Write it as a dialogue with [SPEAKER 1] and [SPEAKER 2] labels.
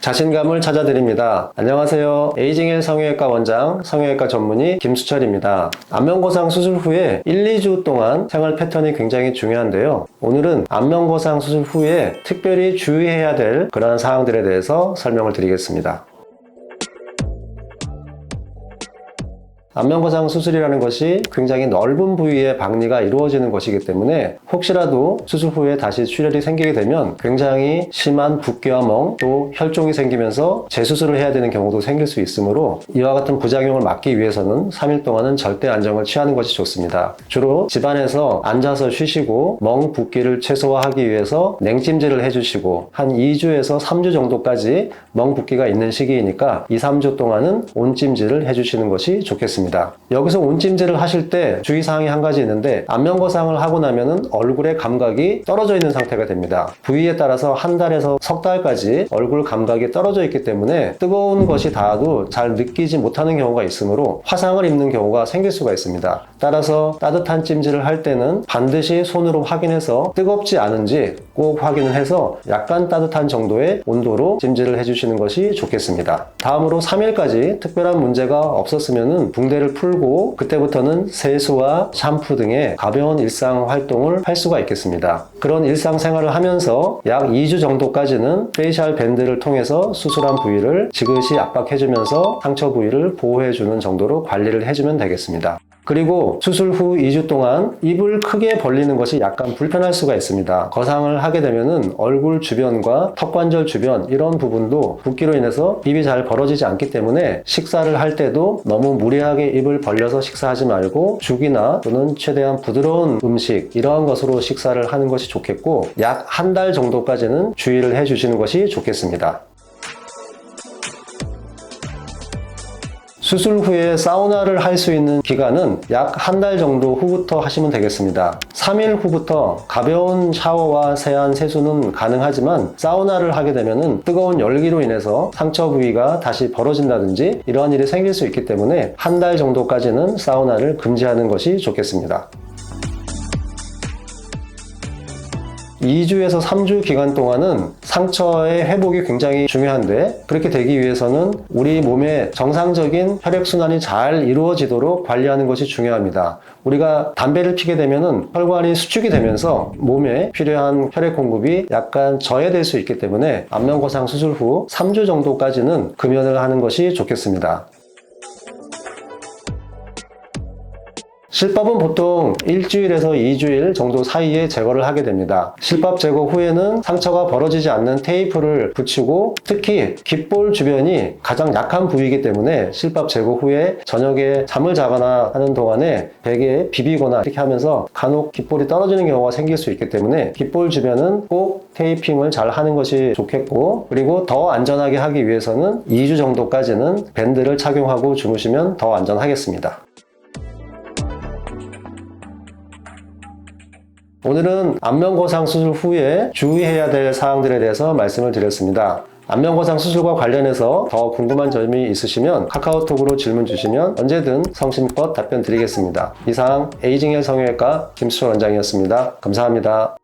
[SPEAKER 1] 자신감을 찾아드립니다. 안녕하세요. 에이징 성형외과 원장, 성형외과 전문의 김수철입니다. 안면거상 수술 후에 1, 2주 동안 생활 패턴이 굉장히 중요한데요. 오늘은 안면거상 수술 후에 특별히 주의해야 될 그러한 사항들에 대해서 설명을 드리겠습니다. 안면거상 수술이라는 것이 굉장히 넓은 부위에 박리가 이루어지는 것이기 때문에 혹시라도 수술 후에 다시 출혈이 생기게 되면 굉장히 심한 붓기와 멍, 또 혈종이 생기면서 재수술을 해야 되는 경우도 생길 수 있으므로 이와 같은 부작용을 막기 위해서는 3일 동안은 절대 안정을 취하는 것이 좋습니다. 주로 집안에서 앉아서 쉬시고 멍, 붓기를 최소화하기 위해서 냉찜질을 해주시고 한 2주에서 3주 정도까지 멍, 붓기가 있는 시기이니까 2, 3주 동안은 온찜질을 해주시는 것이 좋겠습니다. 여기서 온찜질을 하실 때 주의사항이 한 가지 있는데 안면거상을 하고 나면은 얼굴의 감각이 떨어져 있는 상태가 됩니다. 부위에 따라서 한 달에서 석 달까지 얼굴 감각이 떨어져 있기 때문에 뜨거운 것이 닿아도 잘 느끼지 못하는 경우가 있으므로 화상을 입는 경우가 생길 수가 있습니다. 따라서 따뜻한 찜질을 할 때는 반드시 손으로 확인해서 뜨겁지 않은지 꼭 확인을 해서 약간 따뜻한 정도의 온도로 찜질을 해주시는 것이 좋겠습니다. 다음으로 3일까지 특별한 문제가 없었으면은 붕대를 풀고 그때부터는 세수와 샴푸 등의 가벼운 일상 활동을 할 수가 있겠습니다. 그런 일상생활을 하면서 약 2주 정도까지는 페이셜 밴드를 통해서 수술한 부위를 지그시 압박해주면서 상처 부위를 보호해주는 정도로 관리를 해주면 되겠습니다. 그리고 수술 후 2주 동안 입을 크게 벌리는 것이 약간 불편할 수가 있습니다. 거상을 하게 되면은 얼굴 주변과 턱관절 주변 이런 부분도 붓기로 인해서 입이 잘 벌어지지 않기 때문에 식사를 할 때도 너무 무리하게 입을 벌려서 식사하지 말고 죽이나 또는 최대한 부드러운 음식 이러한 것으로 식사를 하는 것이 좋겠고 약 한 달 정도까지는 주의를 해 주시는 것이 좋겠습니다. 수술 후에 사우나를 할 수 있는 기간은 약 한 달 정도 후부터 하시면 되겠습니다. 3일 후부터 가벼운 샤워와 세안, 세수는 가능하지만 사우나를 하게 되면 뜨거운 열기로 인해서 상처 부위가 다시 벌어진다든지 이러한 일이 생길 수 있기 때문에 한 달 정도까지는 사우나를 금지하는 것이 좋겠습니다. 2주에서 3주 기간 동안은 상처의 회복이 굉장히 중요한데 그렇게 되기 위해서는 우리 몸의 정상적인 혈액순환이 잘 이루어지도록 관리하는 것이 중요합니다. 우리가 담배를 피게 되면 혈관이 수축이 되면서 몸에 필요한 혈액 공급이 약간 저해될 수 있기 때문에 안면거상 수술 후 3주 정도까지는 금연을 하는 것이 좋겠습니다. 실밥은 보통 일주일에서 2주일 정도 사이에 제거를 하게 됩니다. 실밥 제거 후에는 상처가 벌어지지 않는 테이프를 붙이고 특히 귓볼 주변이 가장 약한 부위이기 때문에 실밥 제거 후에 저녁에 잠을 자거나 하는 동안에 베개에 비비거나 이렇게 하면서 간혹 귓볼이 떨어지는 경우가 생길 수 있기 때문에 귓볼 주변은 꼭 테이핑을 잘 하는 것이 좋겠고 그리고 더 안전하게 하기 위해서는 2주 정도까지는 밴드를 착용하고 주무시면 더 안전하겠습니다. 오늘은 안면거상 수술 후에 주의해야 될 사항들에 대해서 말씀을 드렸습니다. 안면거상 수술과 관련해서 더 궁금한 점이 있으시면 카카오톡으로 질문 주시면 언제든 성심껏 답변 드리겠습니다. 이상 에이징 성형외과 김수철 원장이었습니다. 감사합니다.